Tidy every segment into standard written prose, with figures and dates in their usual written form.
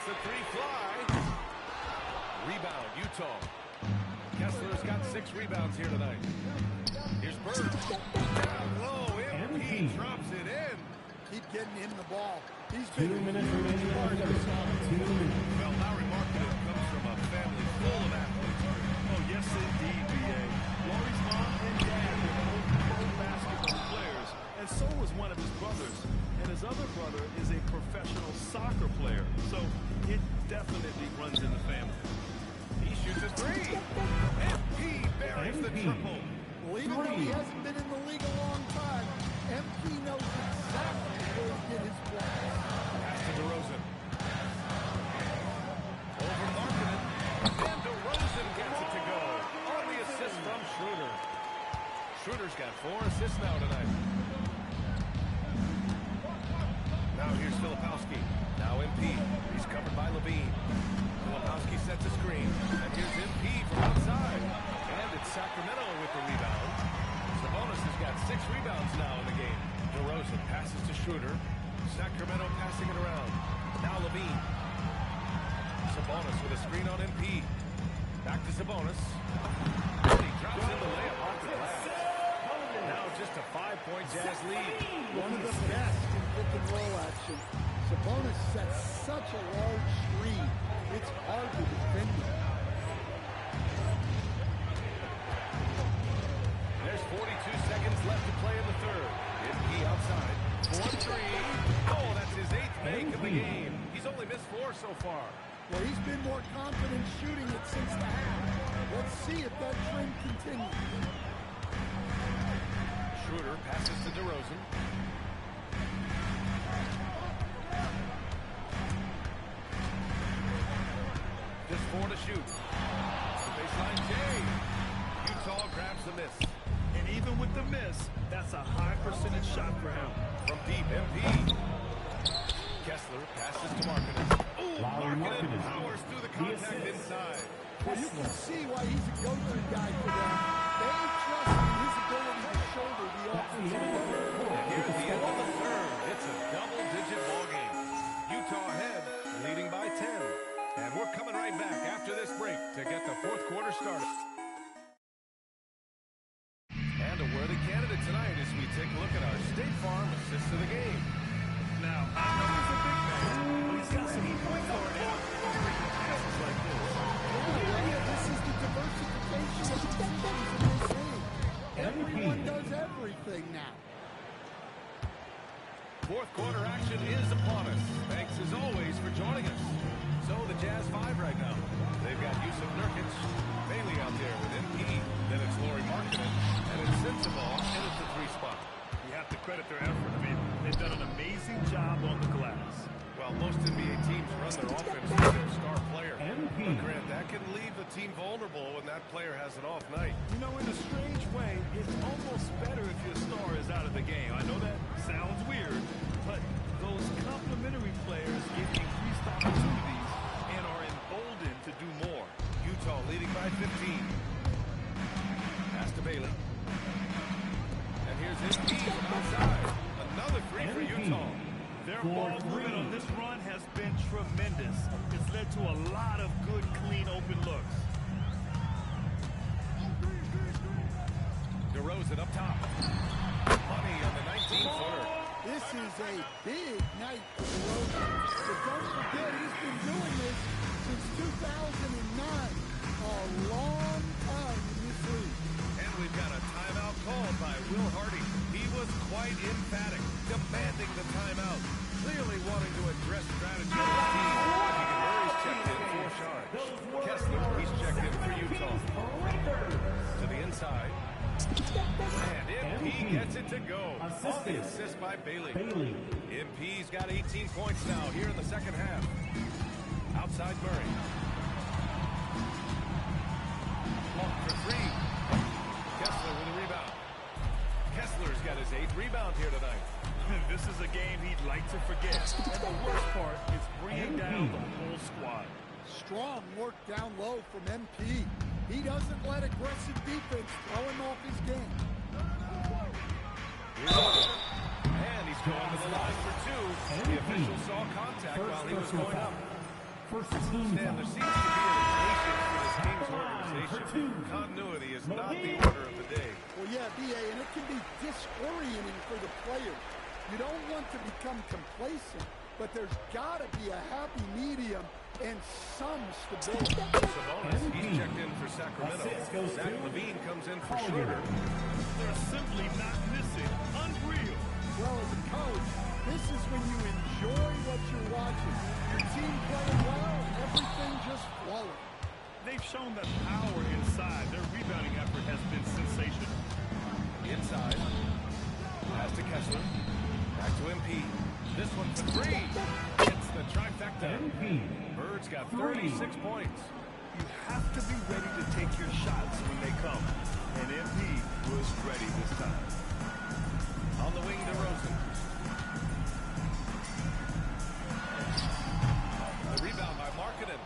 lets the three fly. Rebound, Utah. Kessler's got 6 rebounds here tonight. Here's Bird. Down low, MP drops it in. Keep getting him the ball. He's 2 minutes remaining in the first. 2 minutes. Well, Lauri Markkanen comes from a family full of athletes. Oh, yes, indeed, B.A. Lauri's mom and dad were both pro basketball players, and so was one of his brothers. And his other brother is a professional soccer player, so it definitely runs in the family. He shoots a 3. MP buries the triple. Well, even though he hasn't been in the league a long time, MP knows exactly where to get his play. Pass to DeRozan. Over Markkanen. And DeRozan gets it to go. On the assist from Schroeder. Schroeder's got 4 assists now tonight. Now here's Filipowski. Now MP. He's covered by Levine. Filipowski sets a screen. And here's MP from outside. And it's Sacramento with the rebound. Sabonis has got 6 rebounds now in the game. DeRozan passes to Schroeder. Sacramento passing it around. Now Levine. Sabonis with a screen on MP. Back to Sabonis. He drops in the layup off the glass. Now just a 5-point Jazz lead. One of the best in pick-and-roll action. Sabonis sets such a large screen. It's hard to defend him. There's 42 seconds left to play in the third. MP outside. 1-3. Oh, that's his 8th make of the game. He's only missed 4 so far. Well, he's been more confident shooting it since the half. Let's see if that trend continues. Schroeder passes to DeRozan. Just 4 to shoot. The baseline J. Utah grabs the miss. And even with the miss, that's a high percentage shot for him. From deep, MP. Kessler passes to Markkanen. Ooh, Markkanen powers through the contact inside. Well, you can see why he's a go-to guy for them. They trust in his ability to shoulder the offensive load. And here's the end of the third. It's a double-digit ball game. Utah ahead, leading by 10. And we're coming right back after this break to get the 4th quarter started. And a worthy candidate tonight as we take a look at our State Farm assist of the game. Now, I know he's a big man, but he's got some point guard out. Passes like this. Yeah, this is the diversification of positions in this league. Everyone does everything now. 4th quarter action is upon us. Thanks as always for joining us. So the Jazz 5 right now. They've got Yusuf Nurkic, Bailey out there with MP. Then it's Lauri Markkanen, and it's Sensabaugh in at the 3 spot. You have to credit their effort. I mean, they've done an amazing job on the glass. Well, most NBA teams run their offense with their star player. But Grant, that can leave the team vulnerable when that player has an off night. You know, in a strange way, it's almost better if your star is out of the game. I know that sounds weird, but those complementary players get increased opportunities and are emboldened to do more. Utah leading by 15. Pass to Bailey. And here's MP from outside. Another 3 for Utah. Their ball movement on this run has been tremendous. It's led to a lot of good, clean, open looks. DeRozan up top. Money on the 19-footer. This is a big night for DeRozan. But don't forget, he's been doing this since 2009. A long time in this league. And we've got a timeout called by Will Hardy. He was quite emphatic, demanding the timeout, clearly wanting to address strategy of the team. Murray's checked in for Sharp. Kessler, he's checked in for Utah. To the inside. And MP gets it to go. On the assist by Bailey. MP's got 18 points now here in the second half. Outside Murray. Long for 3. Kessler with a rebound. Kessler's got his 8th rebound here tonight. This is a game he'd like to forget. And the worst part is bringing down the whole squad. Strong work down low from MP. He doesn't let aggressive defense throw him off his game. And he's going to the line for 2. The official saw contact while he was going up. first team Stan, there foul. seems to be an impatience for this Kings organization. Continuity is not the order of the day. Well, yeah, B.A., and it can be disorienting for the players. You don't want to become complacent, but there's got to be a happy medium and some stability. Sabonis, he's checked in for Sacramento. Zach LaVine comes in for Schroeder. They're simply not missing. Unreal. Well, as a coach, this is when you enjoy what you're watching. Your team playing well, everything just flowing. They've shown that power inside. Their rebounding effort has been sensational. Inside. Pass to Kessler. Back to MP. This one for three. It's the trifecta. MP. Bird's got 36 points. You have to be ready to take your shots when they come. And MP was ready this time. On the wing, DeRozan. The rebound by Markkanen.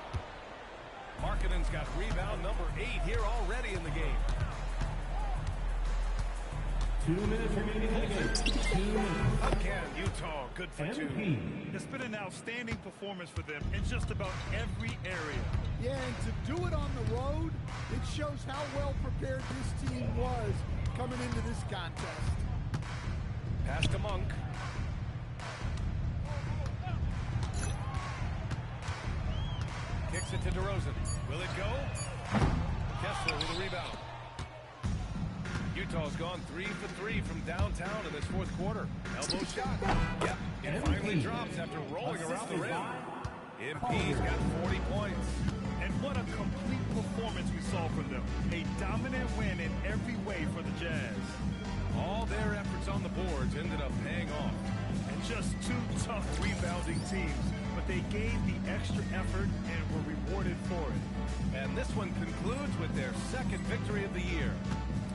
Markkanen's got rebound number 8 here already in the game. 2 minutes remaining in the game. 2 minutes. Again, Utah, good for 2. MP. It's been an outstanding performance for them in just about every area. Yeah, and to do it on the road, it shows how well prepared this team was coming into this contest. Pass to Monk. Kicks it to DeRozan. Will it go? Kessler with a rebound. Utah's gone 3 for 3 from downtown in this fourth quarter. Elbow shot. Yep, it finally drops after rolling around the rim. MP's got 40 points. And what a complete performance we saw from them. A dominant win in every way for the Jazz. All their efforts on the boards ended up paying off. And just 2 tough rebounding teams. But they gave the extra effort and were rewarded for it. And this one concludes with their second victory of the year.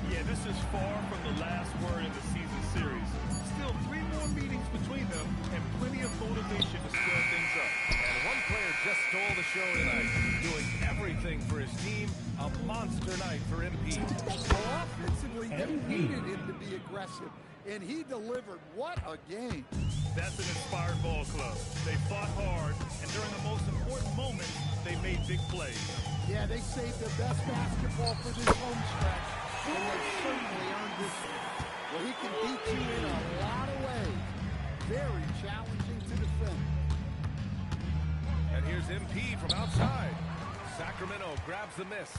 Yeah, this is far from the last word in the season series. Still 3 more meetings between them and plenty of motivation to square things up. And one player just stole the show tonight, doing everything for his team. A monster night for MP. Well, offensively, they needed him to be aggressive, and he delivered. What a game. That's an inspired ball club. They fought hard, and during the most important moments, they made big plays. Yeah, they saved their best basketball for this home stretch, and they certainly earned this one. Well, he can beat you in a lot of ways. Very challenging to defend. And here's MP from outside. Sacramento grabs the miss.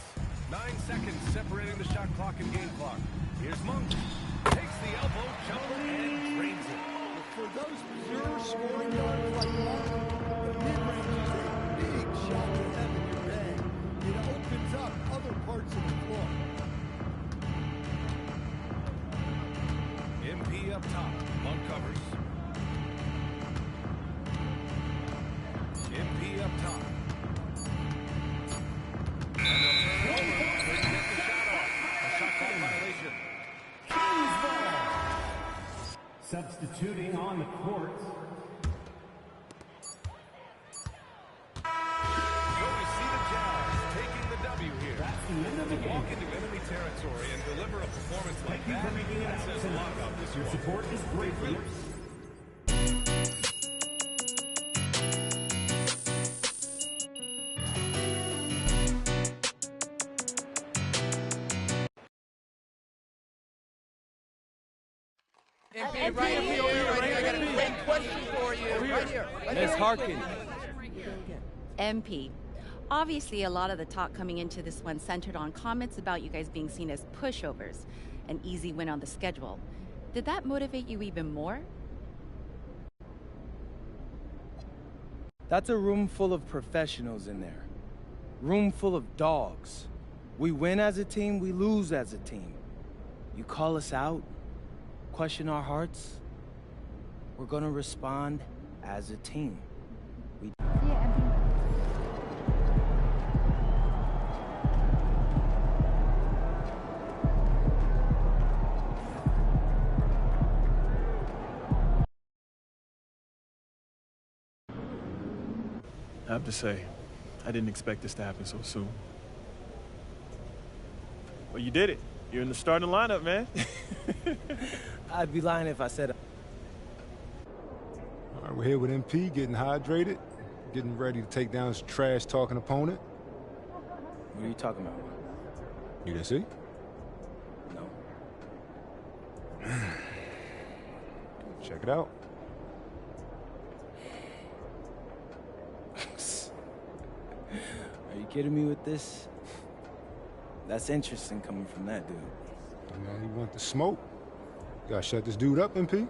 9 seconds separating the shot clock and game clock. Here's Monk. Takes the elbow jumper and drains it. For those pure scoring yards like Monk, the mid-range is a big shot to have in your bag. It opens up other parts of the floor. MP up top. Monk covers. MP up top. And they'll turn it over. Couldn't get the shot off. A shot clock violation. Kings ball. Substituting on the court. So we see the Jazz taking the W here. That's the end of the To game. walk into enemy territory and deliver a performance like Thank you that, for making it that out says a lot tonight. about this Your one. support is greatly MP, right here, I got a great question for you. Right here. Ms. Harkin. MP. Obviously, a lot of the talk coming into this one centered on comments about you guys being seen as pushovers, an easy win on the schedule. Did that motivate you even more? That's a room full of professionals in there. Room full of dogs. We win as a team, we lose as a team. You call us out, question our hearts, we're gonna respond as a team. I have to say, I didn't expect this to happen so soon. Well, you did it. You're in the starting lineup, man. I'd be lying if I said All right, we're here with MP getting hydrated. getting ready to take down his trash-talking opponent. What are you talking about? You didn't see? No. Check it out. Are you kidding me with this? That's interesting coming from that dude. You know, you want the smoke? You gotta shut this dude up, MP.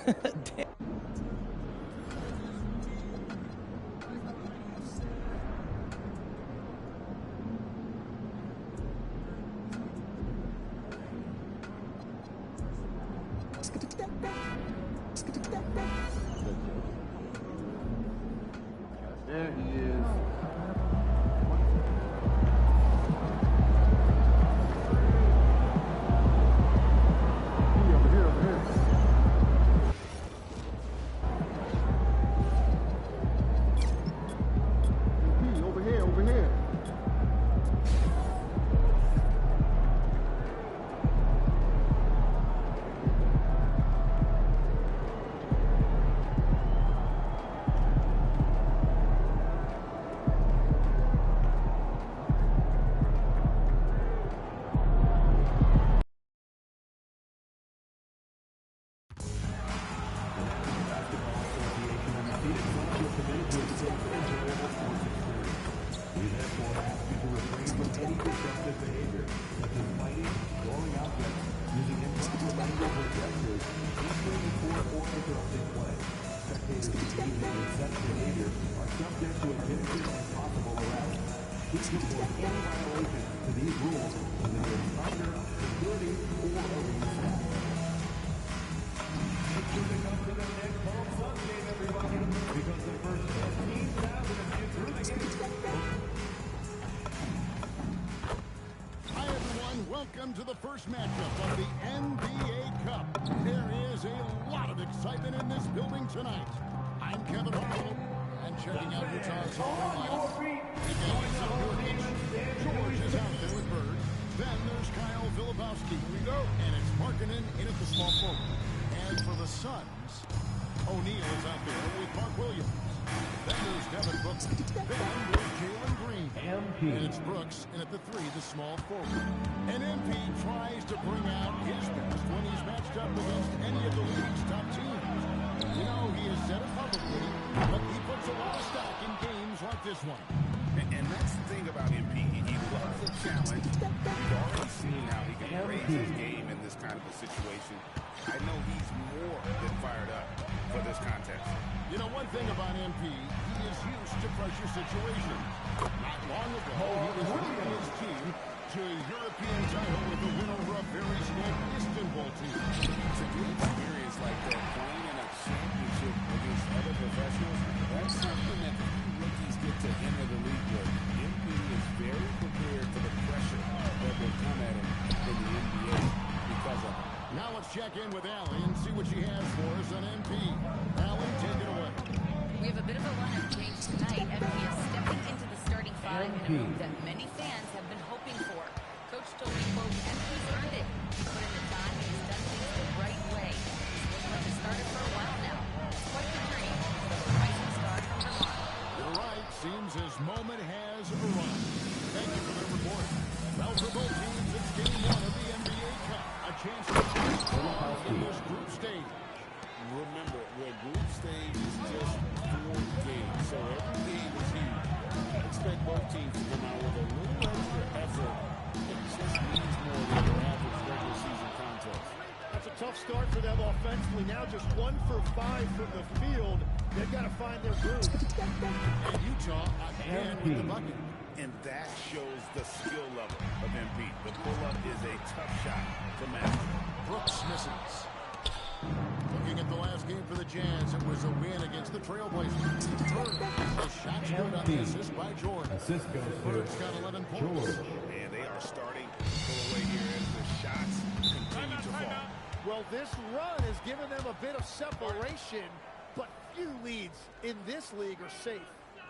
Damn. There he is. Welcome to the first matchup of the NBA Cup. There is a lot of excitement in this building tonight. I'm Kevin Harlan, and checking out Utah's offense. The game is in Nurkic. George is out there with Bird. Then there's Kyle Filipowski. Here we go. And it's Markkanen in at the small forward. And for the Suns, O'Neal is out there with Mark Williams. Then there's Devin Booker. Then there's Jalen Green. And it's Brooks in at the 3, the small forward. And MP tries to bring out his best when he's matched up against any of the league's top teams. You know, he has said it publicly, but he puts a lot of stock in games like this one. And that's the thing about MP. He loves a challenge. We've already seen how he can raise his game in this kind of a situation. I know he's more than fired up for this contest. You know, one thing about MP, he is used to pressure situations. Not long ago, he was leading his team to a European title with a win over a very stacked Istanbul team. To get experience like that, playing in a championship against other professionals, that's something that few rookies get to enter the league with. MP is very prepared for the pressure that will come at him in the NBA because of it. Now let's check in with Allie and see what she has for us on MP. Allie, take it away. We have a bit of a lineup change tonight. MP is stepping into the starting five in a move that many fans have been hoping for. Coach told me, quote, MP's earned it. He's put in the time and he's done things the right way. He's looking like a starter for a while now. It's quite the journey. He's a rising star from Vermont. You're right. Seems his moment has arrived. Thank you for the report. Well, for both teams, it's game 1 of the NBA Cup. A chance to change in this group stage. Remember, the group stage is just 4 games, so every game is huge. Expect both teams to come out with a little extra effort. It just means more than your average regular season contest. That's a tough start for them offensively. Now just 1 for 5 from the field. They've got to find their groove. And Utah again with the bucket. And that shows the skill level of MP. The pull-up is a tough shot to master. Brooks misses. Looking at the last game for the Jazz, it was a win against the Trailblazers. Bird, the shot's good on the assist by Jordan. Assist goes Bird's got 11 points. And they are starting to pull away here as the shots continue to fall. Well, this run has given them a bit of separation, but few leads in this league are safe.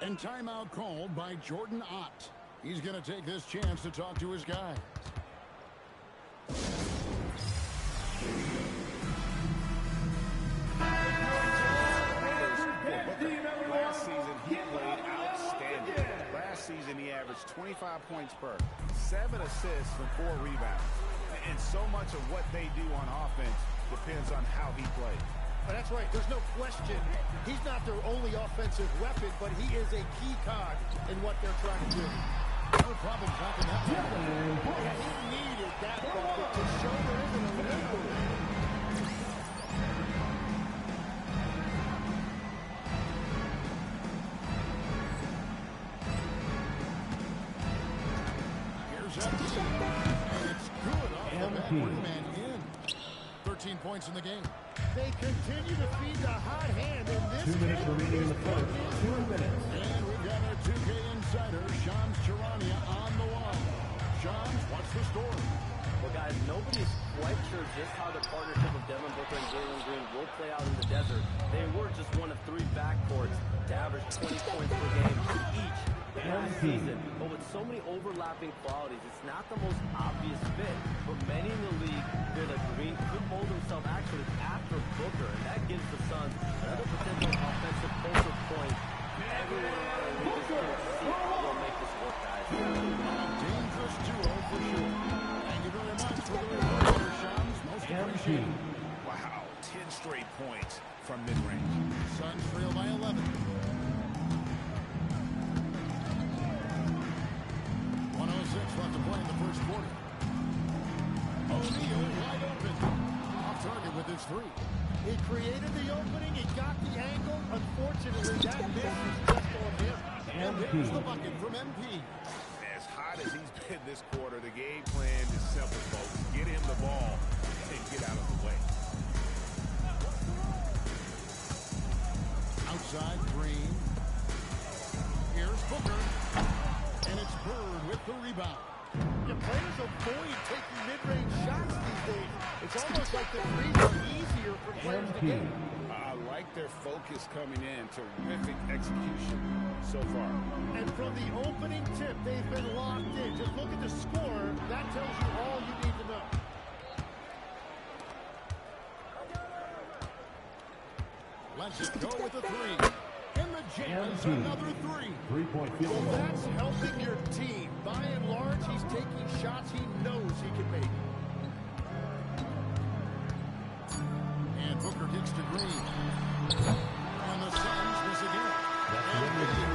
And timeout called by Jordan Ott. He's going to take this chance to talk to his guys. Last season, averaged 25 points per, 7 assists, and 4 rebounds. And so much of what they do on offense depends on how he plays. Oh, that's right. There's no question. He's not their only offensive weapon, but he is a key cog in what they're trying to do. No problem dropping that one. Yeah, he needed that bucket to show there isn't a lead. Here's empty. And it's good off the back. Man in. 13 points in the game. They continue to feed the hot hand in this 2 minutes remaining in the first. 2 minutes. And we've got our 2K insider, Shams Charania, on the wall. Shams, what's the story? Well, guys, nobody's quite sure just how the partnership of Devin Booker and Jalen Green will play out in the desert. They were just one of 3 backcourts to average 20 points per game each last season. But with so many overlapping qualities, it's not the most obvious fit. But many in the league feel that Green could mold himself actually after Booker, and that gives the Suns another potential offensive focal point. Everyone around the league is going to see how they'll make this work, guys. Dangerous duo for sure. Thank you very much for the report, Shams. Most appreciated. Wow, 10 straight points from mid-range. Suns trail by 11. 1:06 left to play in the first quarter. O'Neal wide open. Off target with his 3. He created the opening. He got the angle. Unfortunately, that miss is just on him. And there's the bucket from MP. As hot as he's been this quarter, the game plan is simple, folks. Get him the ball and get out of the way. Outside, Green. Here's Booker. And it's Bird with the rebound. Your players avoid taking mid-range shots these days. It's almost like the threes are easier for players to get. I like their focus coming in. Terrific execution so far. And from the opening tip, they've been locked in. Just look at the score. That tells you all you need to know. Let's just go with the 3. In the jams, another 3. 3-point field Well, goal. that's helping your team. By and large, he's taking shots he knows he can make. And Booker gets to Green. And the Suns miss again. And it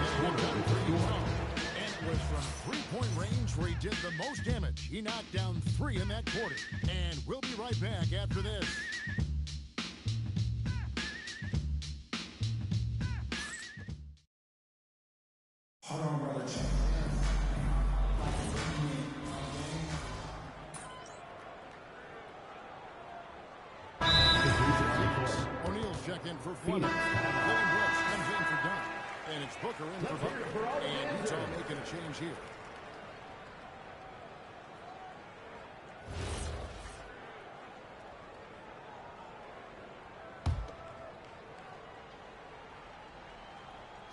was from 3-point range where he did the most damage. He knocked down 3 in that quarter. And we'll be right back after this. Hold on, brother. O'Neal's checked in for Fleming. Dylan Brooks comes in for Dunn. And it's Booker in for Booker. And Utah making a change here.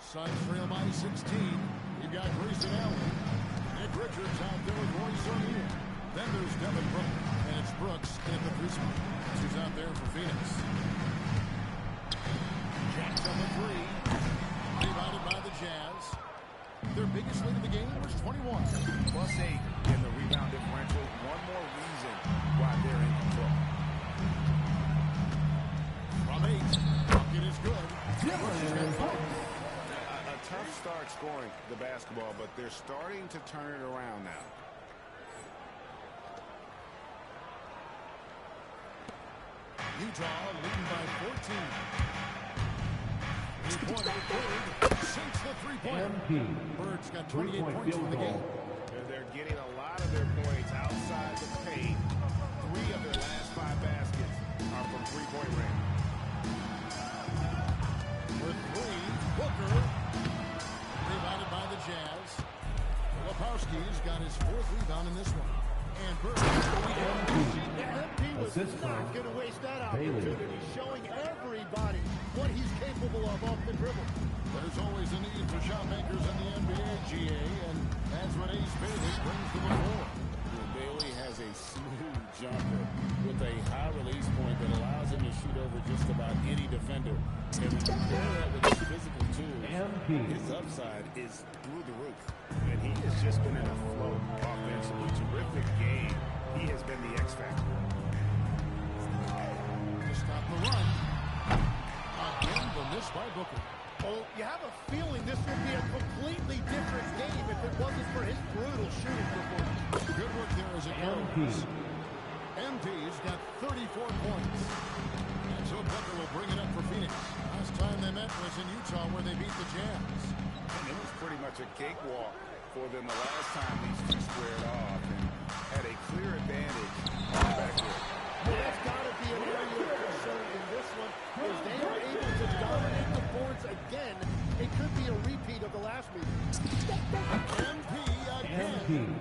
Suns trail by 16. You've got Grayson Allen. Nick Richards out there with Royce O'Neal. Then there's Devin Booker. And it's Brooks in the 3 spot. Who's out there for Phoenix. Jacks on the 3. Rebounded by the Jazz. Their biggest lead of the game was 21. +8 in the rebound differential. One more reason why they're in control. From 8. Bucket is good. A tough start scoring the basketball, but they're starting to turn it around now. Utah leading by 14. Three-pointer Bird sinks the 3-point. Bird's got 28 points in the game. They're getting a lot of their points outside the paint. 3 of their last 5 baskets are from 3-point range. For 3, Booker. Rebounded by the Jazz. Lepowski's got his 4th rebound in this one. And Bird. MP was not going to waste that opportunity, showing everybody what he's capable of off the dribble. There's always a need for shot makers in the NBA, GA, and that's what Ace Bailey brings to the floor. Bailey has a smooth jumper with a high release point that allows him to seat over just about any defender. And when you pair that with his physical tools, his upside is through the roof. And he has just been in a flow. Offensively, terrific game. He has been the X factor. To stop the run. Again, the miss by Booker. Oh, you have a feeling this would be a completely different game if it wasn't for his brutal shooting performance. Good work there as it goes. MP's got 34 points. And so Booker will bring it up for Phoenix. Last time they met was in Utah where they beat the Jazz. And it was pretty much a cakewalk for them the last time these two squared off and had a clear advantage on the backcourt. Well, that's got to be an area of concern in this one. If they are able to dominate the boards again, it could be a repeat of the last meeting. MP again.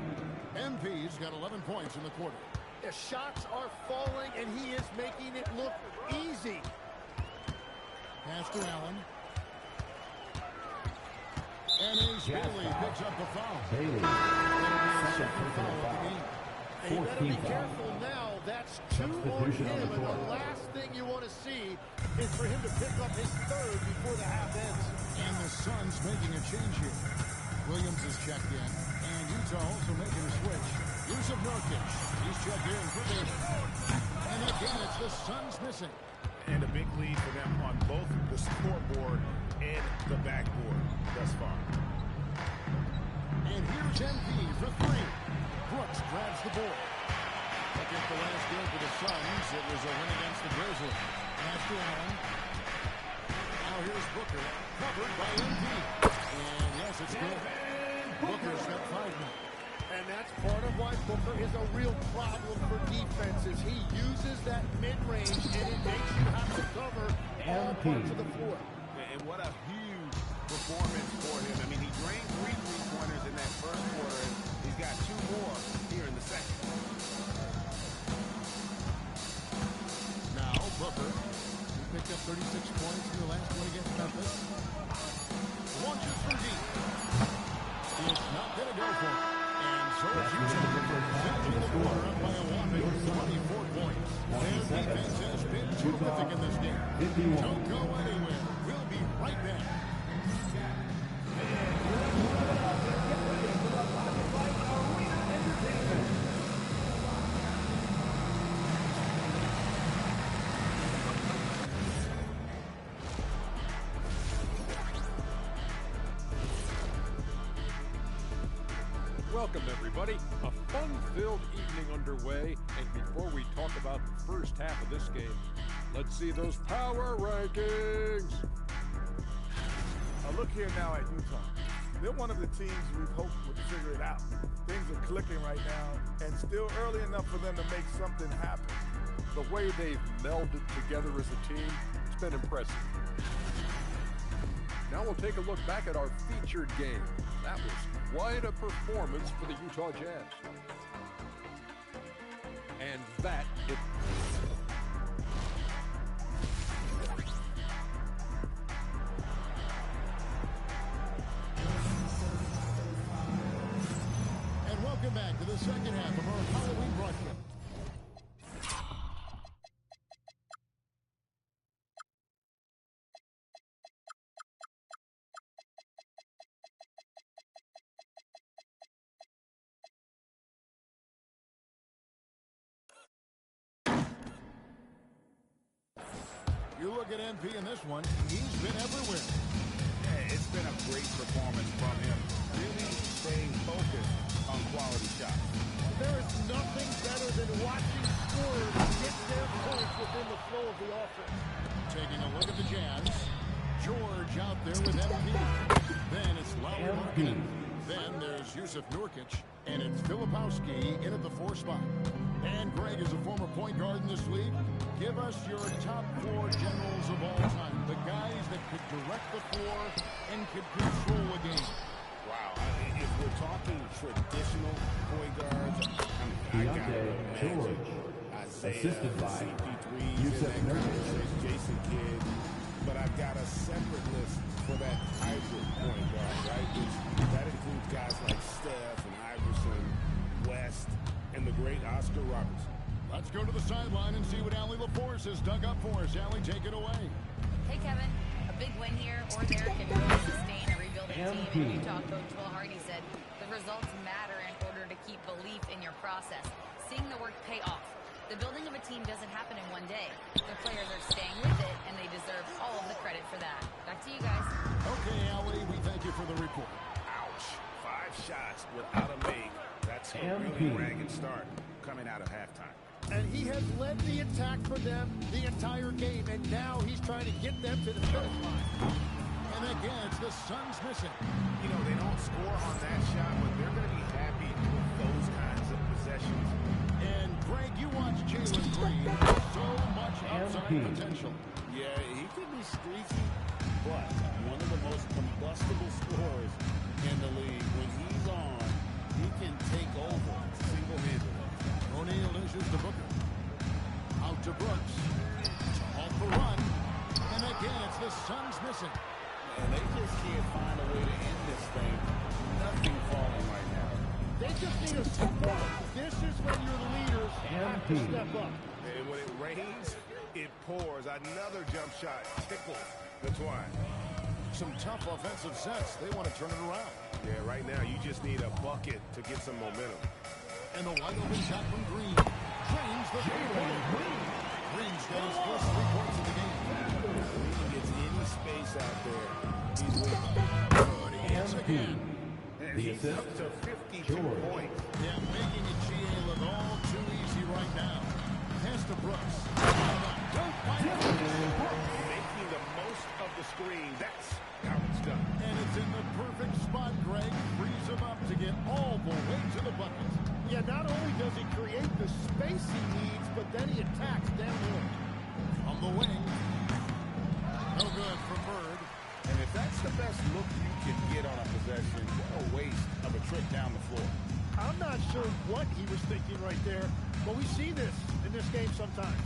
MP's got 11 points in the quarter. The shots are falling, and he is making it look easy. Pass to Allen. And Ace Bailey picks up the foul. Second foul of the game. And you better be careful now. That's 2 on him, and the last thing you want to see is for him to pick up his third before the half ends. And the Suns making a change here. Williams is checked in, and Utah also making a switch. Jusuf Nurkic, he's checked in for this. And again, it's the Suns missing. And a big lead for them on both the scoreboard and the backboard thus far. And here's MP for 3. Brooks grabs the board. Look at the last game for the Suns. It was a win against the Grizzlies. Pass to Allen. Now here's Booker, covered by MP. And yes, it's good. Booker's got 5 now. And that's part of why Booker is a real problem for defenses. He uses that mid-range, and it makes you have to cover all parts of the floor. And what a huge performance for him. I mean, he drained 3 three-pointers in that first quarter, and he's got 2 more here in the second. Now, Booker, who picked up 36 points in the last one against Memphis, launches from deep. It's not going to go for him. And so it's finishing the quarter up by a whopping 24 points. Their defense has been terrific in this game. Don't go anywhere. We'll be right back. Welcome, everybody. A fun-filled evening underway, and before we talk about the first half of this game, let's see those power rankings. Look here now at Utah. They're one of the teams we've hoped would figure it out. Things are clicking right now, and still early enough for them to make something happen. The way they've melded together as a team, it's been impressive. Now we'll take a look back at our featured game. That was quite a performance for the Utah Jazz. And that it... And welcome back to the second half of our Halloween broadcast. You look at MP in this one, he's been everywhere. Yeah, it's been a great performance from him. Really staying focused on quality shots. There is nothing better than watching scorers get their points within the flow of the offense. Taking a look at the Jazz. George out there with MP. Then it's Lauri Markkanen. Then there's Jusuf Nurkic. And it's Filipowski in at the 4 spot. And Greg is a former point guard in this league. Give us your top 4 generals of all time. The guys that could direct the floor and could control a game. Wow. If we're talking traditional point guards, I got George. Assisted by Jusuf Nurkic, Jason Kidd. But I've got a separate list for that hybrid point guard, right? That includes guys like Steph and Iverson, West, and the great Oscar Robertson. Let's go to the sideline and see what Allie LaForce has dug up for us. Allie, take it away. Hey, Kevin. A big win here or there can really sustain a rebuilding team. And Utah coach Will Hardy said the results matter in order to keep belief in your process. Seeing the work pay off. The building of a team doesn't happen in one day. The players are staying with it, and they deserve all of the credit for that. Back to you guys. Okay, Allie, we thank you for the report. Ouch. 5 shots without a make. That's a really ragged start coming out of halftime. And he has led the attack for them the entire game, and now he's trying to get them to the finish line. And again, it's the Suns missing. You know, they don't score on that shot, but they're going to be happy with those kinds of possessions. And Greg, you watch Jalen Green. So much upside potential. Yeah, he can be streaky, but one of the most combustible scorers in the league. When he's on, he can take over single-handedly. O'Neal dishes to Booker. Out to Brooks. Off the run. And again, it's the Suns missing. And they just can't find a way to end this thing. Nothing falling right now. They just need to step up. This is when your leaders have to step up. And when it rains, it pours. Another jump shot tickles the twine. Some tough offensive sets. They want to turn it around. Yeah, right now you just need a bucket to get some momentum. And the wide open shot from Green. Drains the three-pointer. Green's got his first 3 points of the game. If he gets any space out there, he's winning. Good, he hits again. And he's up to 52 points. Yeah, making it GA look all too easy right now. Pass to Brooks. Making the most of the screen. That's how it's done. And it's in the perfect spot, Greg. Frees him up to get all the way to the bucket. Yeah, not only does he create the space he needs, but then he attacks downhill. From the wing. No good for Bird. And if that's the best look you can get on a possession, what a waste of a trip down the floor. I'm not sure what he was thinking right there, but we see this in this game sometimes.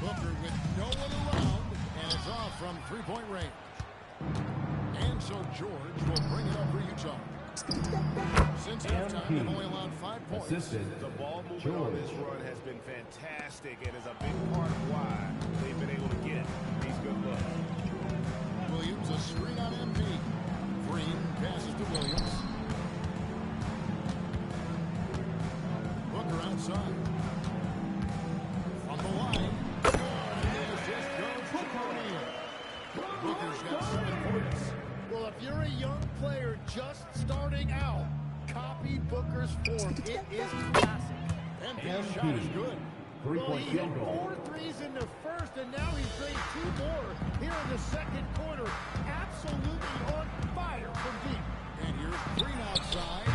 Booker with no one around, and it's off from three-point range. And so George will bring it up for Utah. Since halftime, they've only allowed 5 points. The ball movement on this run has been fantastic and is a big part of why they've been able to get these good looks. Williams, a screen on MP. Green passes to Williams. Booker outside. From the line. And the assist goes to O'Neal. Booker's got 7 points. Well, if you're a young player just starting out, copy Booker's form. It is classic. MP's shot is good. Well, he hit 4 threes in the first, and now he's drained 2 more here in the second quarter. Absolutely on fire from deep. And here's Green outside.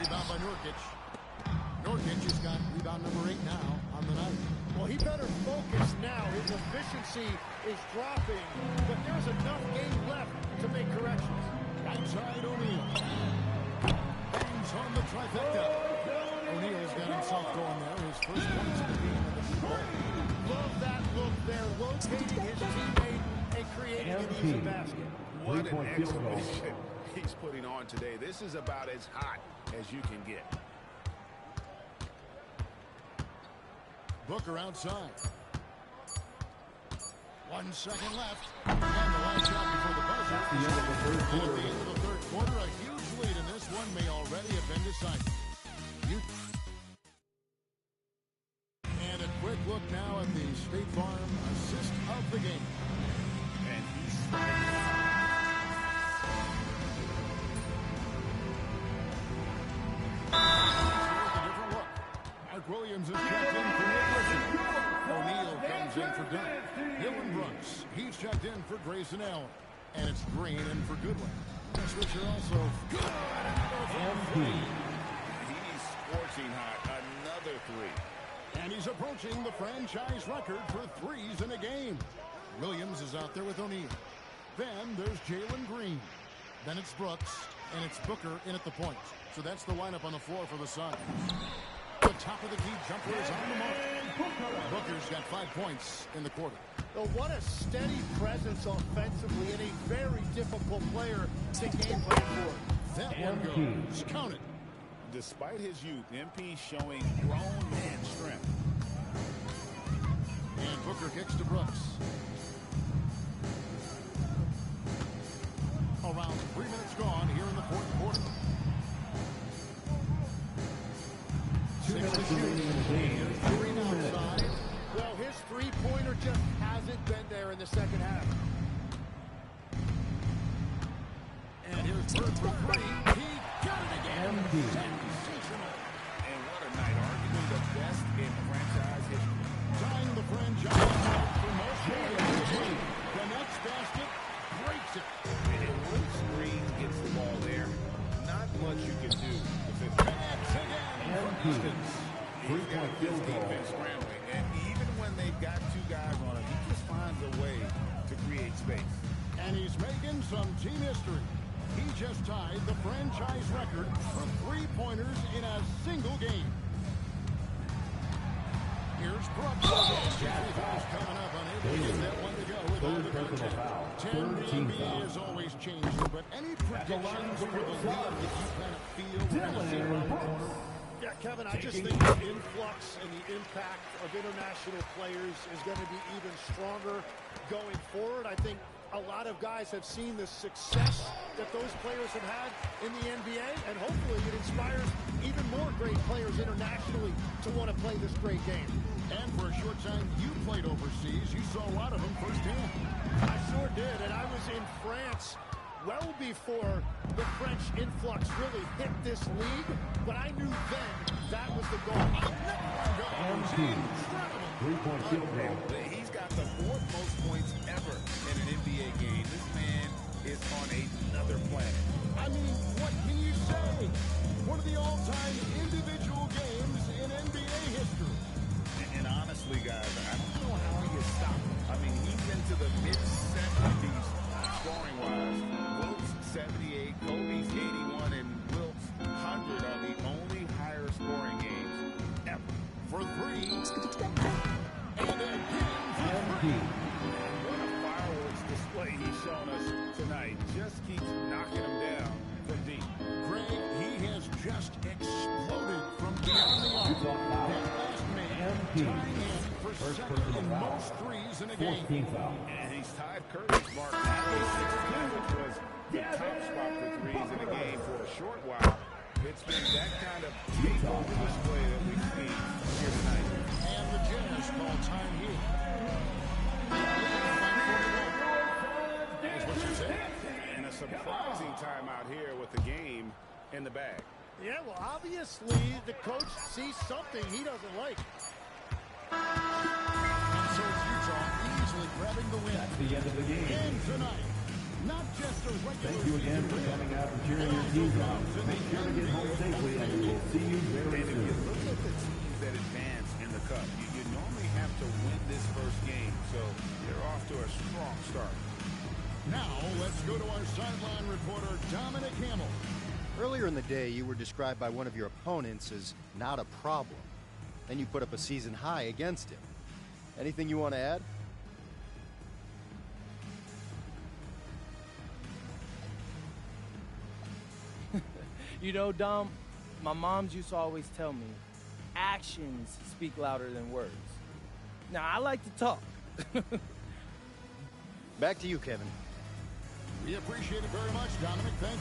Rebound by Nurkic. Nurkic has got rebound number 8 now on the night. Well, he better focus now. His efficiency is dropping, but there's enough game left to make corrections. Outside O'Neal. Bangs on the trifecta. O'Neal's got himself going there. His first points of the game in the ball. Love that look there, locating his teammate and creating an easy basket. What an exhibition he's putting on today. This is about as hot as you can get. Booker outside. 1 second left. And the last shot before the buzzer. At the end of the third quarter, a huge lead in this one may already have been decided. And a quick look now at the State Farm assist of the game. And he's Mark Williams is checked in for Nick Richard. O'Neal comes in for Dunn. Dylan Brooks, he's checked in for Grayson Allen. And it's Green in for Goodwin. Switcher also good. He's scorching hot. Another 3. And he's approaching the franchise record for threes in a game. Williams is out there with O'Neal. Then there's Jalen Green. Then it's Brooks. And it's Booker in at the point. So that's the lineup on the floor for the Suns. The top of the key jumper is on the mark. Booker's got 5 points in the quarter. Well, what a steady presence offensively and a very difficult player to game plan for. That one goes. Count it. despite his youth, MP showing grown man strength. And Booker kicks to Brooks. Around 3 minutes gone here in the fourth quarter. 2 minutes remaining in the game. Green outside. Well, his three-pointer just hasn't been there in the second half. And here's Bird for three. He got it again. Sensational. And what a night. Arguably the best in franchise history. Tying the franchise for most games. The next basket breaks it. And once Green gets the ball there, not much you can do. That's again from distance. He's got his defense scrambling. And even when they've got two guys on him, he just finds a way to create space. And he's making some team history. He just tied the franchise record for three-pointers in a single game. Here's Brooks. Jeffrey Fowles coming up, unable to get that one to go without a contact. 10 the NBA is always changing, but any predictions for the league that you kind of feel we're going to see around the corner? Yeah, Kevin, I just think the influx and the impact of international players is going to be even stronger going forward. I think a lot of guys have seen the success that those players have had in the NBA, and hopefully it inspires even more great players internationally to want to play this great game. And for a short time you played overseas, you saw a lot of them firsthand. I sure did, and I was in France well before the French influx really hit this league, but I knew then that was the goal. Three-point field goal. He's got the fourth most points ever in an NBA game. This man is on another planet. I mean, what can you say? One of the all-time individual games in NBA history. And honestly, guys, I don't know how he has stopped. I mean, he's into the mid-70s scoring-wise. Wilt's 78, Kobe's 81, and Wilt's 100 are the only higher scoring games ever. For three. And again for three. What a fireworks display he's shown us tonight. Just keeps knocking him down from deep. Greg, he has just exploded from beyond the arc. That last man tying in for second in most threes in a game. And he's tied Curry's mark at 62, which was the top spot for threes in a game for a short while. It's been that kind of takeover display that we've seen here tonight. And the Jazz call time here. That's what you said. And a surprising timeout here with the game in the bag. Yeah, well, obviously the coach sees something he doesn't like. And so it's Utah easily grabbing the win. That's the end of the game. And tonight, not just a regular Thank you again for coming out and cheering your teams on. Make sure to get home safely, and we'll see you very And if soon. you look at the teams that advance in the Cup, you normally have to win this first game, so they're off to a strong start. Now, let's go to our sideline reporter, Dominic Hamill. Earlier in the day, you were described by one of your opponents as not a problem. Then you put up a season high against him. Anything you want to add? You know, Dom, my moms used to always tell me, actions speak louder than words. Now, I like to talk. Back to you, Kevin. We appreciate it very much, Dominic. Thank you.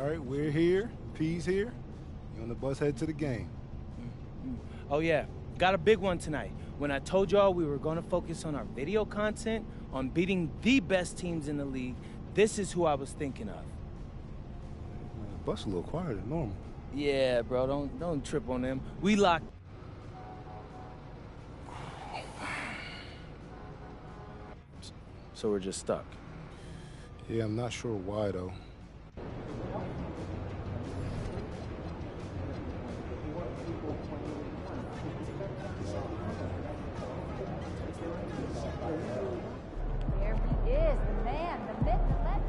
All right, we're here. P's here. You on the bus head to the game. Oh, yeah. Got a big one tonight. When I told y'all we were going to focus on our video content, on beating the best teams in the league, this is who I was thinking of. The bus a little quieter than normal. Yeah, bro, don't trip on them. We locked. So we're just stuck. Yeah, I'm not sure why, though. There he is, the man, the myth, the legend.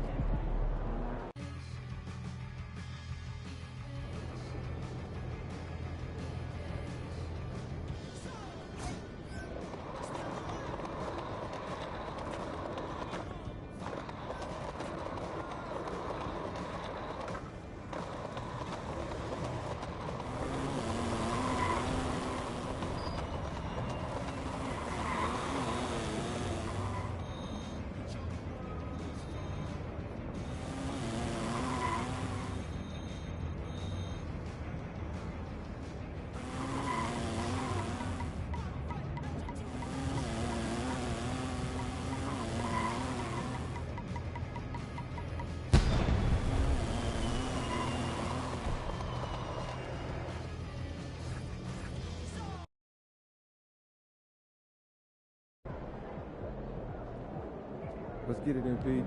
Let's get it, MP.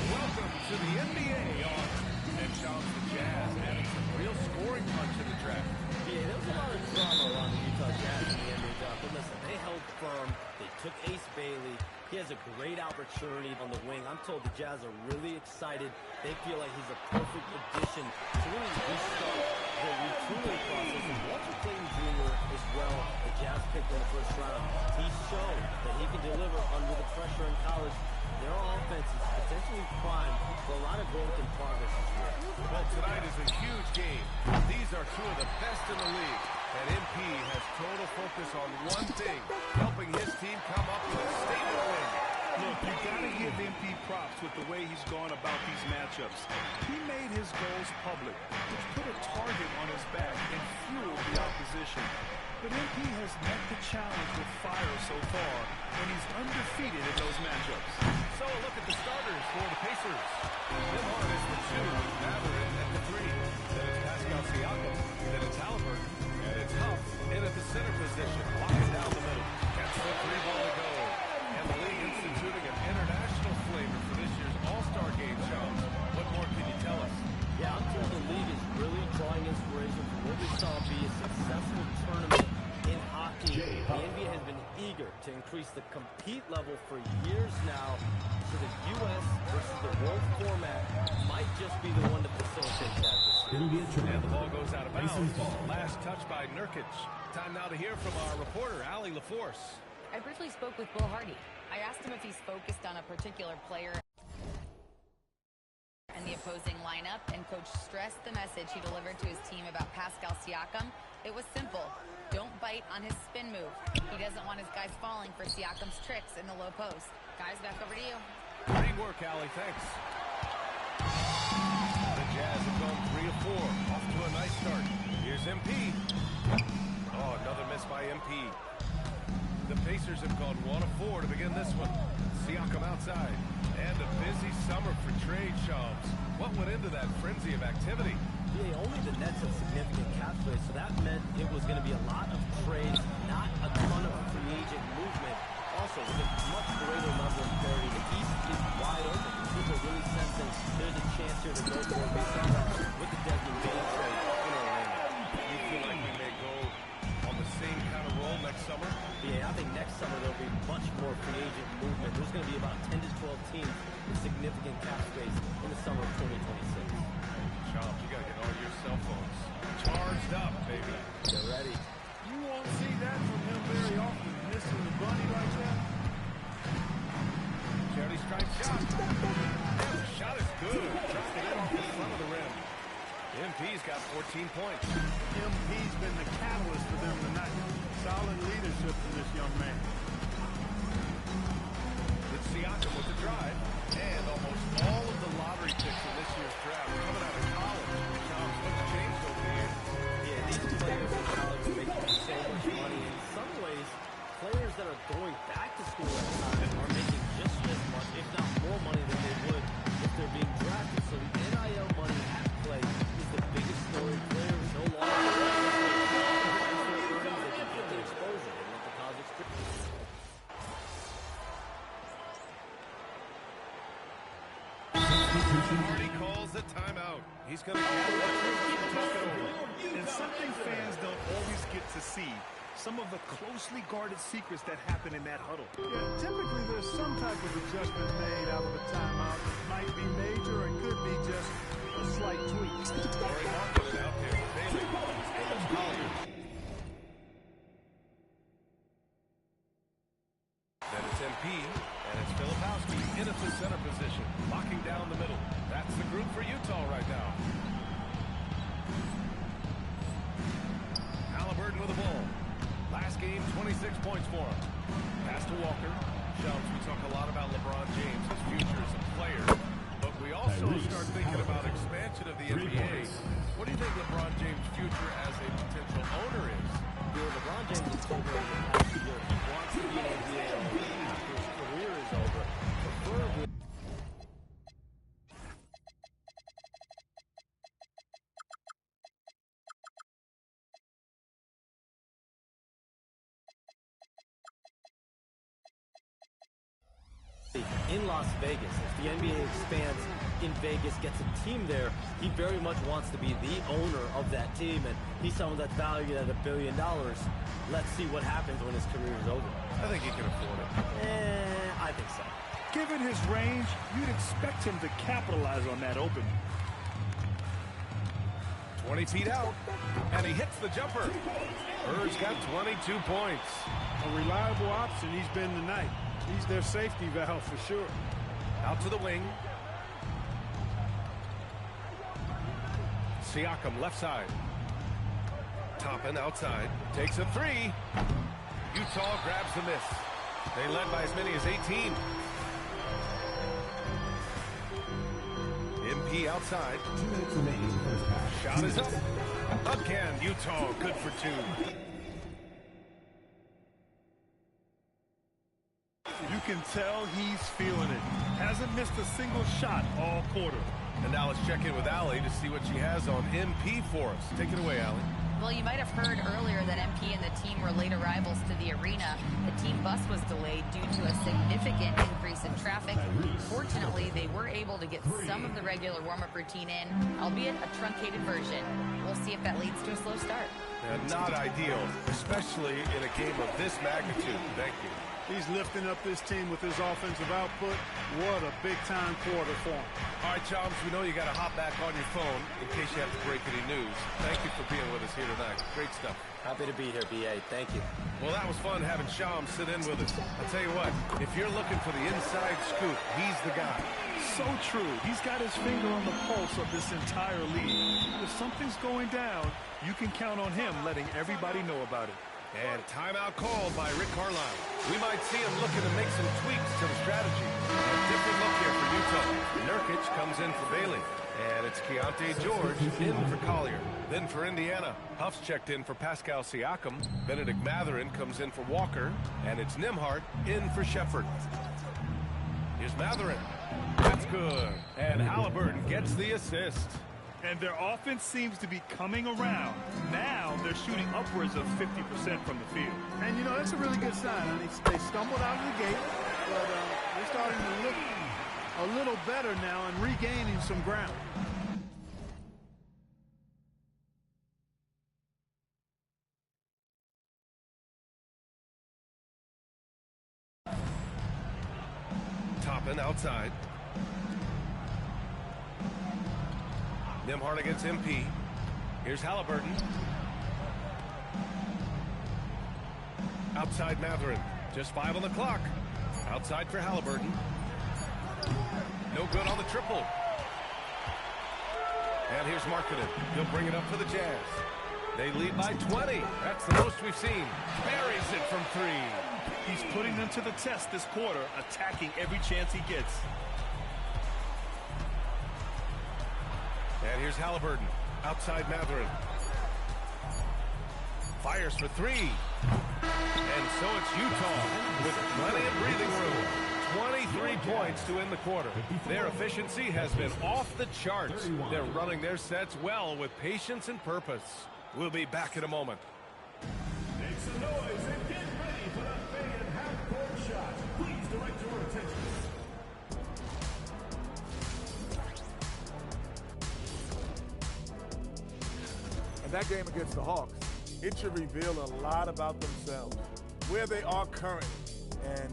Welcome to the NBA on and Charles the Jazz adding some real scoring punch to the track. Yeah, there was a lot of drama around the Utah Jazz in the NBA draft, but listen, they held firm. They took Ace Bailey. He has a great opportunity on the wing. I'm told the Jazz are really excited. They feel like he's a perfect addition to really restart the retooling process. And Walter Clayton Jr. as well, the Jazz picked in the first round. He's shown that he can deliver under the pressure in college. Their offense is potentially primed for a lot of growth and progress this year. Well, tonight is a huge game. These are two of the best in the league. And MP has total focus on one thing, helping his team come up with a statement win. Look, you got to give MP props with the way he's gone about these matchups. He made his goals public, which put a target on his back and fueled the opposition. But MP has met the challenge with fire so far, and he's undefeated in those matchups. So a look at the starters for the Pacers. Jim Harden is the 2, Matherin at the 3. Then it's Pascal Siakam, then it's Halliburton, and it's Huff in at the center position, locking down the middle. Gets the 3-ball to go. And the league instituting an international flavor for this year's All-Star Game, Charles. What more can you tell us? Yeah, I'm told the league is really drawing inspiration from what we saw be a successful tournament in hockey. The NBA has been eager to increase the compete level for years now, so the U.S. versus the world format might just be the one to facilitate that this year. And the ball goes out of bounds. Last touch by Nurkic. Time now to hear from our reporter, Allie LaForce. I briefly spoke with Will Hardy. I asked him if he's focused on a particular player in the opposing lineup, and Coach stressed the message he delivered to his team about Pascal Siakam. It was simple. Don't bite on his spin move. He doesn't want his guys falling for Siakam's tricks in the low post. Guys, back over to you. Great work, Allie. Thanks. The Jazz have gone 3 of 4. Off to a nice start. Here's MP. Oh, another miss by MP. The Pacers have gone 1 of 4 to begin this one. Siakam outside. And a busy summer for trade shops. What went into that frenzy of activity? Yeah, only the Nets have significant cap space, so that meant it was going to be a lot of trades, not a ton of free agent movement. Also, with a much greater level of parity, the East is wide open. People are really sensing there's a chance here to go for it based on that with the Desmond Bain trade in Orlando. You feel like we may go on the same kind of roll next summer? Yeah, I think next summer there'll be much more free agent movement. There's going to be about 10 to 12 teams with significant cap space in the summer of 2026. Chomp, you got to get all your cell phones charged up, baby. Get ready. You won't see that from him very often, missing the bunny like that. Charity strike shot. And the shot is good. Tries to get off the front of the rim. MP's got 14 points. MP's been the catalyst for them tonight. Solid leadership from this young man. Marty calls a timeout. He's going to talk it over. And something fans don't always get to see. Some of the closely guarded secrets that happen in that huddle. Yeah, typically there's some type of adjustment made out of a timeout. It might be major or it could be just a slight tweak. Laurie Markkinen out there. Bailey. Collier. Then it's MP, and it's Filipowski in at the center position, locking down the middle. That's the group for Utah right now. Halliburton with the ball. Last game, 26 points for him. Pass to Walker. Shams, we talk a lot about LeBron James, his future as a player, but we also start thinking about expansion of the NBA. What do you think LeBron James' future as a potential owner is? LeBron James has told me over the past year he wants to be an NBA owner after his career is over. Preferably. In Las Vegas, if the NBA expands in Vegas, gets a team there, he very much wants to be the owner of that team, and he's someone that's valued at $1 billion. Let's see what happens when his career is over. I think he can afford it. I think so. Given his range, you'd expect him to capitalize on that opening. 20 feet out, and he hits the jumper. Bird's got 22 points. A reliable option he's been tonight. He's their safety valve for sure. Out to the wing. Siakam left side. Toppin outside. Takes a three. Utah grabs the miss. They led by as many as 18. MP outside. 2 minutes remaining first half. Shot is up. Again, Utah good for two. You can tell he's feeling it. Hasn't missed a single shot all quarter. And now let's check in with Allie to see what she has on MP for us. Take it away, Allie. Well, you might have heard earlier that MP and the team were late arrivals to the arena. The team bus was delayed due to a significant increase in traffic. Fortunately, they were able to get some of the regular warm-up routine in, albeit a truncated version. We'll see if that leads to a slow start. Not ideal, especially in a game of this magnitude. Thank you. He's lifting up this team with his offensive output. What a big-time quarter for him. All right, Chums, we know you got to hop back on your phone in case you have to break any news. Thank you for being with us here tonight. Great stuff. Happy to be here, B.A. Thank you. Well, that was fun having Shams sit in with us. I'll tell you what, if you're looking for the inside scoop, he's the guy. So true. He's got his finger on the pulse of this entire league. If something's going down, you can count on him letting everybody know about it. And timeout called by Rick Carlisle. We might see him looking to make some tweaks to the strategy. A different look here for Utah. Nurkic comes in for Bailey. And it's Keontae George in for Collier. Then for Indiana, Huff's checked in for Pascal Siakam. Benedict Mathurin comes in for Walker. And it's Nembhard in for Shepherd. Here's Mathurin. That's good. And Halliburton gets the assist. And their offense seems to be coming around. Now they're shooting upwards of 50% from the field. And, you know, that's a really good sign. I mean, they stumbled out of the gate, but they're starting to look a little better now and regaining some ground. Toppin outside. Nembhard against MP. Here's Halliburton. Outside Mathurin. Just 5 on the clock. Outside for Halliburton. No good on the triple. And here's Markkinen. He'll bring it up for the Jazz. They lead by 20. That's the most we've seen. Buries it from 3. He's putting them to the test this quarter, attacking every chance he gets. And here's Halliburton. Outside Mathurin. Fires for 3. And so it's Utah with plenty of breathing room. 23 points to end the quarter. Their efficiency has been off the charts. They're running their sets well with patience and purpose. We'll be back in a moment. Make some noise and get ready for the fan half-court shot. Please direct your attention. that game against the Hawks, it should reveal a lot about themselves, where they are currently, and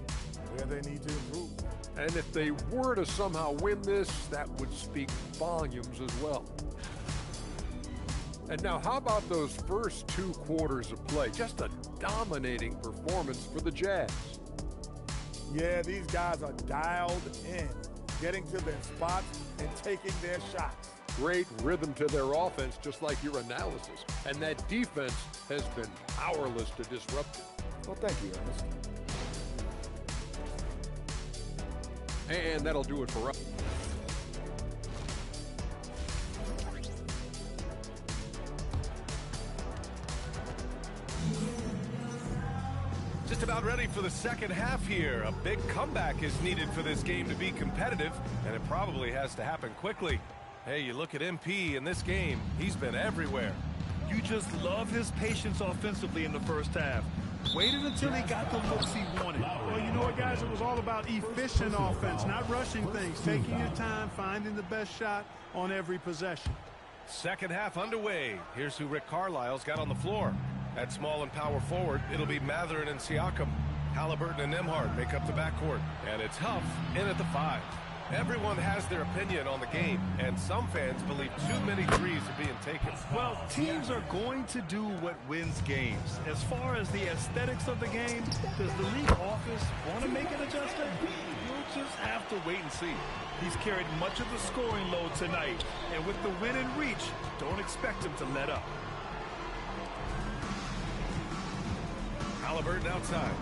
where they need to improve. And if they were to somehow win this, that would speak volumes as well. And now, how about those first 2 quarters of play? Just a dominating performance for the Jazz. Yeah, these guys are dialed in, getting to their spots and taking their shots. Great rhythm to their offense, just like your analysis. And that defense has been powerless to disrupt it. Well, thank you, Ernest. And that'll do it for us. Just about ready for the second half here. A big comeback is needed for this game to be competitive, and it probably has to happen quickly. Hey, you look at MP in this game, he's been everywhere. You just love his patience offensively in the first half. Waited until he got the looks he wanted. Well, you know what, guys? It was all about efficient offense, not rushing things, taking your time, finding the best shot on every possession. Second half underway. Here's who Rick Carlisle's got on the floor. At small and power forward, it'll be Mathurin and Siakam. Halliburton and Nembhard make up the backcourt. And it's Huff in at the 5. Everyone has their opinion on the game, and some fans believe too many threes are being taken. Well, teams are going to do what wins games. As far as the aesthetics of the game, does the league office want to make an adjustment? You'll just have to wait and see. He's carried much of the scoring load tonight, and with the win in reach, don't expect him to let up. Halliburton outside.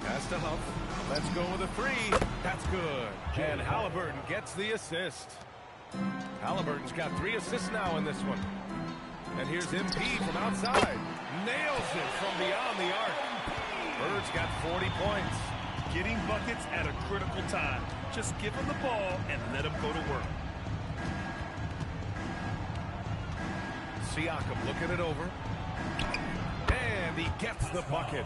Pass to Huff. Let's go with a 3. That's good. And Halliburton gets the assist. Halliburton's got 3 assists now in this one. And here's MP from outside. Nails it from beyond the arc. Bird's got 40 points. Getting buckets at a critical time. Just give him the ball and let him go to work. Siakam looking it over. And he gets the bucket.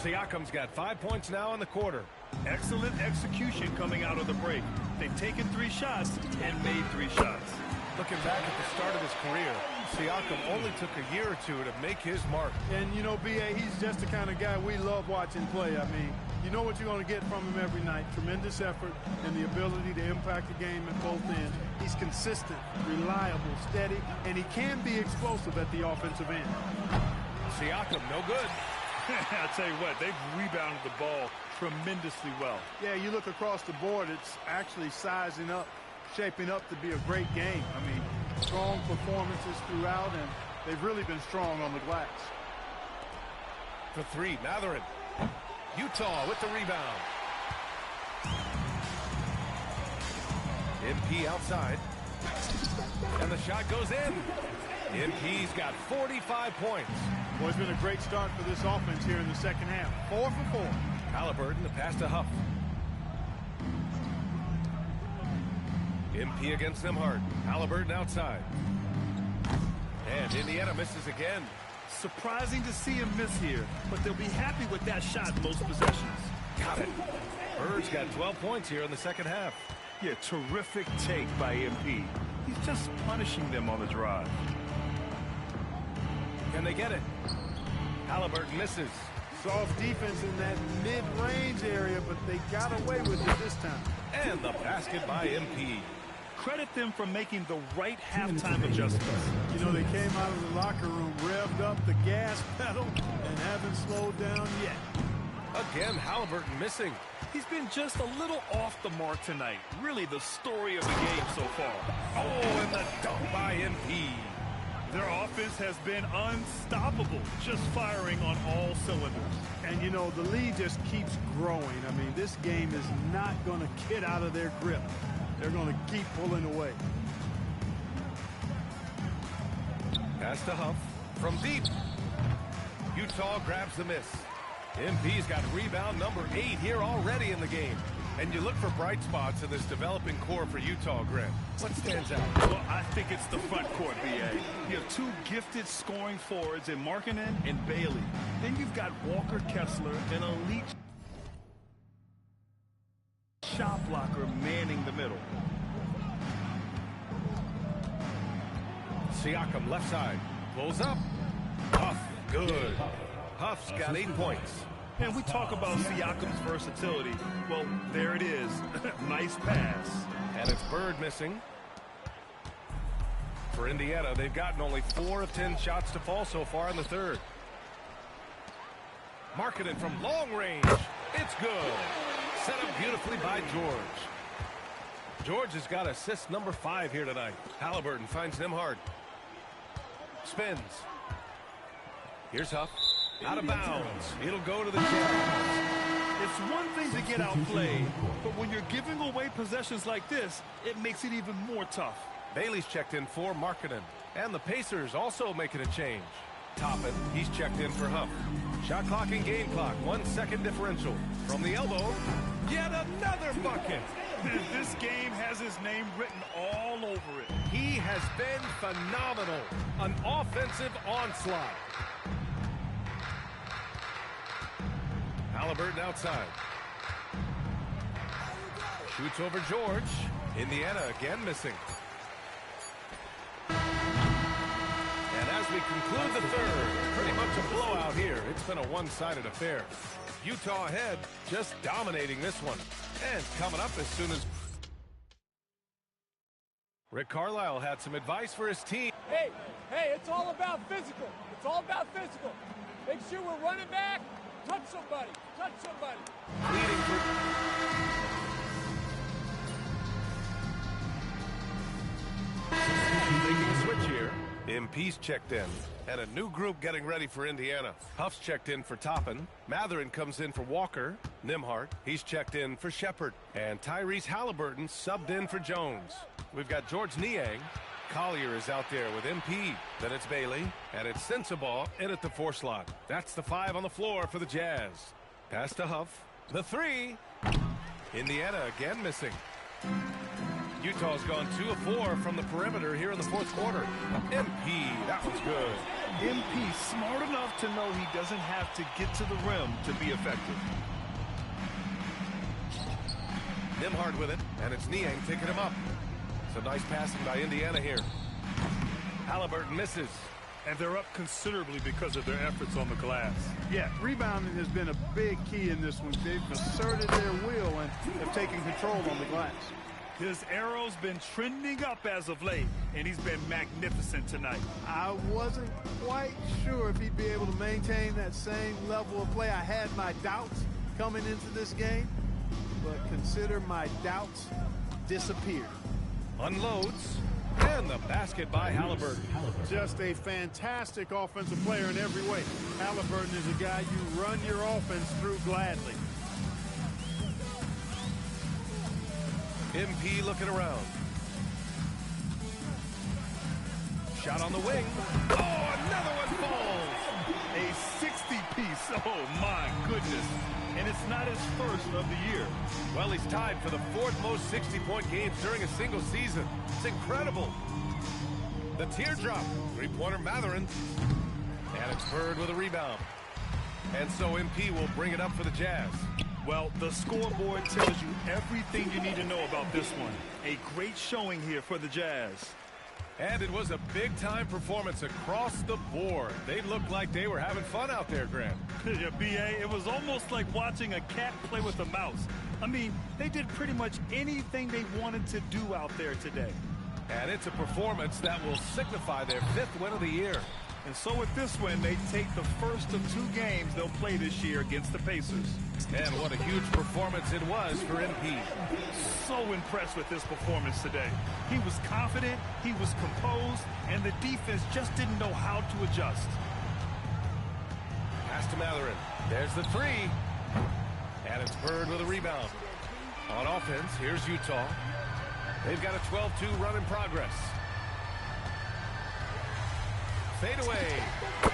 Siakam's got 5 points now in the quarter. Excellent execution coming out of the break. They've taken 3 shots and made 3 shots. Looking back at the start of his career, Siakam only took a year or 2 to make his mark. And, you know, B.A., he's just the kind of guy we love watching play. I mean, you know what you're going to get from him every night. Tremendous effort and the ability to impact the game at both ends. He's consistent, reliable, steady, and he can be explosive at the offensive end. Siakam, no good. I'll tell you what, they've rebounded the ball tremendously well. Yeah, you look across the board, it's actually sizing up, shaping up to be a great game. I mean, strong performances throughout, and they've really been strong on the glass. For 3, Mathurin. Utah with the rebound. MP outside. And the shot goes in. MP's got 45 points. Well, it's been a great start for this offense here in the second half. 4 for 4. Halliburton, the pass to Huff. MP against Nembhard. Halliburton outside. And Indiana misses again. Surprising to see him miss here, but they'll be happy with that shot most possessions. Got it. Bird's got 12 points here in the second half. Yeah, terrific take by MP. He's just punishing them on the drive. Can they get it? Halliburton misses. Soft defense in that mid-range area, but they got away with it this time. And the basket by MP. Credit them for making the right halftime adjustments. You know, they came out of the locker room, revved up the gas pedal, and haven't slowed down yet. Again, Halliburton missing. He's been just a little off the mark tonight. Really the story of the game so far. Oh, and the dunk by MP. Their offense has been unstoppable, just firing on all cylinders. And, you know, the lead just keeps growing. I mean, this game is not going to get out of their grip. They're going to keep pulling away. Pass to Huff from deep. Utah grabs the miss. MP's got rebound number 8 here already in the game. And you look for bright spots in this developing core for Utah, Grant. What stands out? Well, I think it's the front court, B.A. You have 2 gifted scoring forwards in Markkanen and Bailey. Then you've got Walker Kessler, an elite shot blocker manning the middle. Siakam left side. Pulls up. Huff, good. Huff's got 8 points. And we talk about Siakam's versatility. Well, there it is. Nice pass. And it's Bird missing. For Indiana, they've gotten only 4 of 10 shots to fall so far in the third. Markkanen from long range. It's good. Set up beautifully by George. George has got assist number 5 here tonight. Halliburton finds Nembhard. Spins. Here's Huff. Out of bounds. It'll go to the Jazz. It's one thing to get outplayed, but when you're giving away possessions like this, it makes it even more tough. Bailey's checked in for Markkanen. And the Pacers also making a change. Toppin, he's checked in for Huff. Shot clock and game clock, 1 second differential. From the elbow, yet another bucket. This game has his name written all over it. He has been phenomenal. An offensive onslaught. Halliburton outside. Shoots over George. Indiana again missing. And as we conclude the third, pretty much a blowout here. It's been a one-sided affair. Utah ahead, just dominating this one. And coming up as soon as... Rick Carlisle had some advice for his team. Hey, it's all about physical. It's all about physical. Make sure we're running back. Touch somebody. Touch somebody. Leading for... Making a switch here. MP's checked in. And a new group getting ready for Indiana. Huff's checked in for Toppin. Mathurin comes in for Walker. Nembhard, he's checked in for Shepard. And Tyrese Halliburton subbed in for Jones. We've got George Niang. Collier is out there with MP. Then it's Bailey. And it's Sensabaugh in at the 4 slot. That's the 5 on the floor for the Jazz. Pass to Huff. The 3. Indiana again missing. Utah's gone 2 of 4 from the perimeter here in the 4th quarter. MP, that one's good. MP smart enough to know he doesn't have to get to the rim to be effective. Nembhard with it, and it's Niang picking him up. So nice passing by Indiana here. Halliburton misses. And they're up considerably because of their efforts on the glass. Yeah, rebounding has been a big key in this one. They've asserted their will and have taken control on the glass. His arrow's been trending up as of late, and he's been magnificent tonight. I wasn't quite sure if he'd be able to maintain that same level of play. I had my doubts coming into this game, but consider my doubts disappeared. Unloads, and the basket by Halliburton. Just a fantastic offensive player in every way. Halliburton is a guy you run your offense through gladly. MP looking around. Shot on the wing. Oh, another one falls. A 60-piece. Oh, my goodness. And it's not his first of the year. Well, he's tied for the 4th most 60-point games during a single season. It's incredible. The teardrop. 3-pointer Mathurin. And it's Bird with a rebound. And so MP will bring it up for the Jazz. Well, the scoreboard tells you everything you need to know about this one. A great showing here for the Jazz. And it was a big-time performance across the board. They looked like they were having fun out there, Grant. Yeah, B.A., it was almost like watching a cat play with a mouse. I mean, they did pretty much anything they wanted to do out there today. And it's a performance that will signify their 5th win of the year. And so with this win, they take the first of 2 games they'll play this year against the Pacers. And what a huge performance it was for MP. So impressed with his performance today. He was confident, he was composed, and the defense just didn't know how to adjust. Pass to Mathurin. There's the 3. And it's Bird with a rebound. On offense, here's Utah. They've got a 12-2 run in progress. Fade away,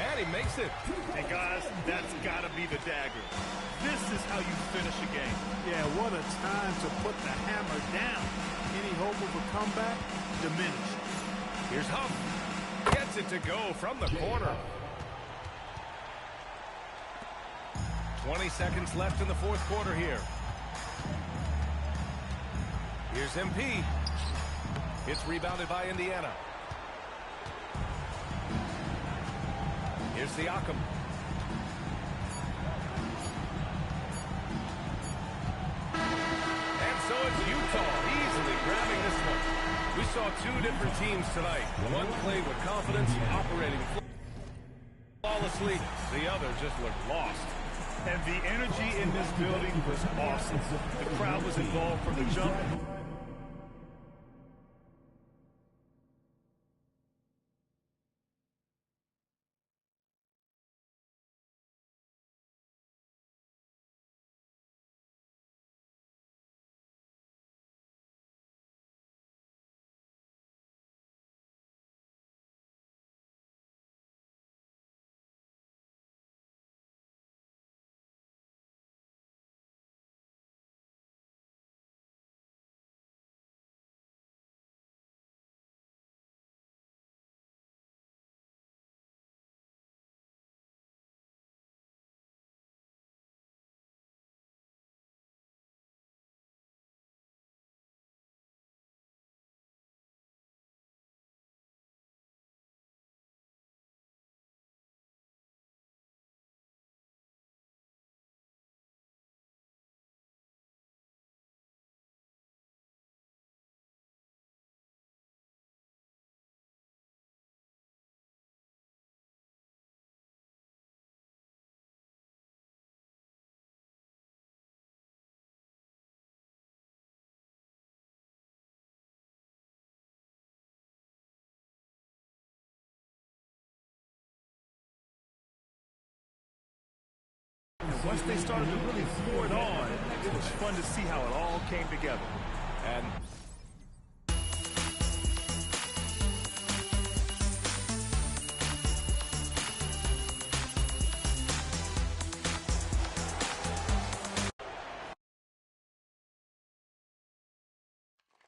and he makes it. And guys, that's got to be the dagger. This is how you finish a game. Yeah, what a time to put the hammer down. Any hope of a comeback? Diminished. Here's Huff. Gets it to go from the corner. 20 seconds left in the 4th quarter here. Here's MP. It's rebounded by Indiana. Here's Siakam. And so it's Utah easily grabbing this one. We saw two different teams tonight. One played with confidence, operating flawlessly. The other just looked lost. And the energy in this building was awesome. The crowd was involved from the jump. And once they started to really pour it on, it was fun to see how it all came together. And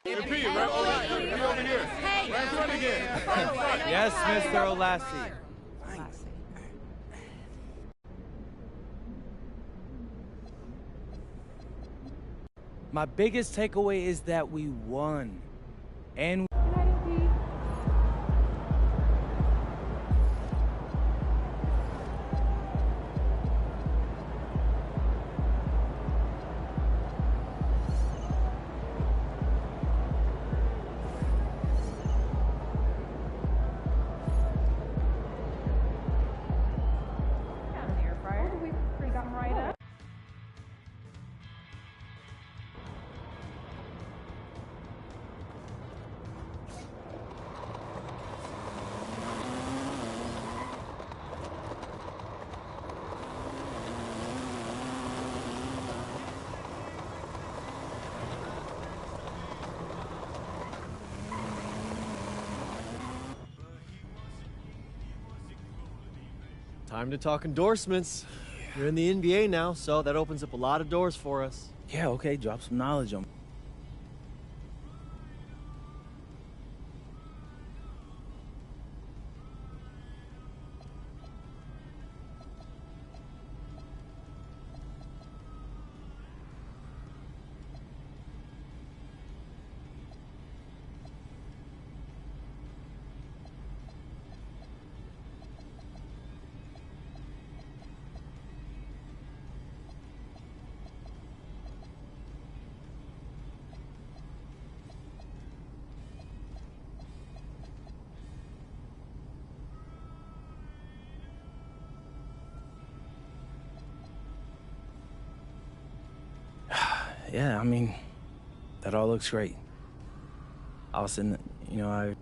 MP, right over here. Hey, Right in front again. Yes, Mr. Olassie. My biggest takeaway is that we won. And Time to talk endorsements. You're in the NBA now, so that opens up a lot of doors for us. yeah, okay, drop some knowledge on me. Yeah, I mean, that all looks great. All of a sudden, you know, I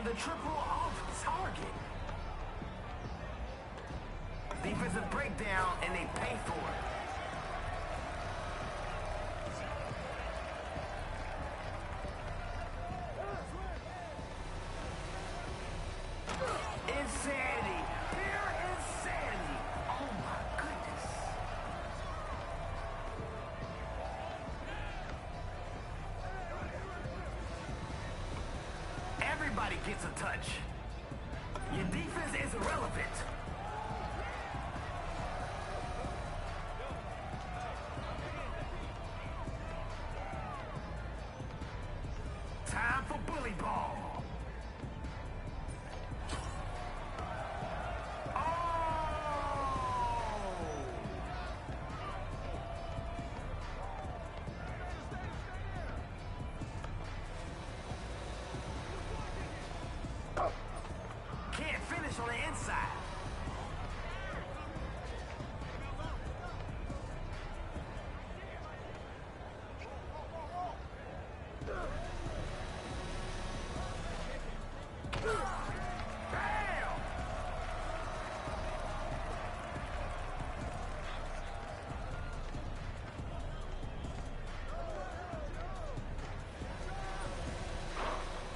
The triple off target. Defensive breakdown, and they pay for it. Nobody gets a touch. Your defense is irrelevant. Time for bully ball. Can't finish on the inside.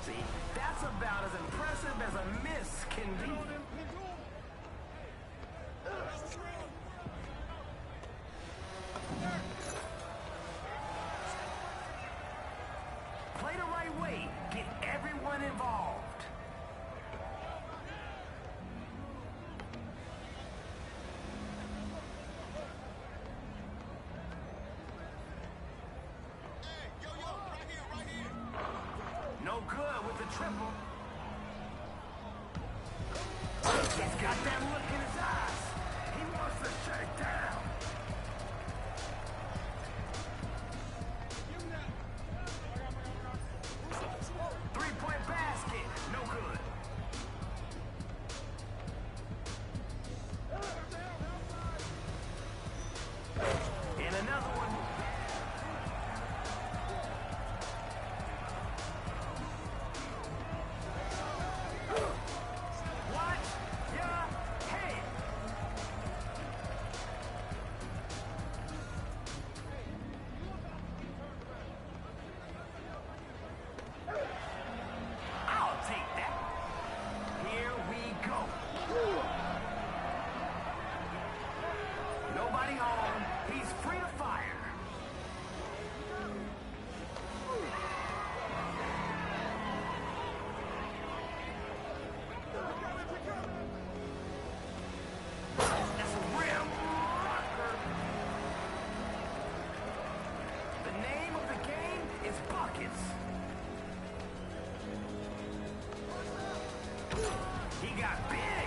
See, that's about as impressive as a miss can be. Play the right way. Get everyone involved. No good with the triple. He's got that look in his eyes. He wants to shut it down. Three-point basket. No good. And another one. Watch your head. I'll take that. Here we go. Nobody home. He's free to fire. That's a rim rocker. The name of the game is buckets. He got big.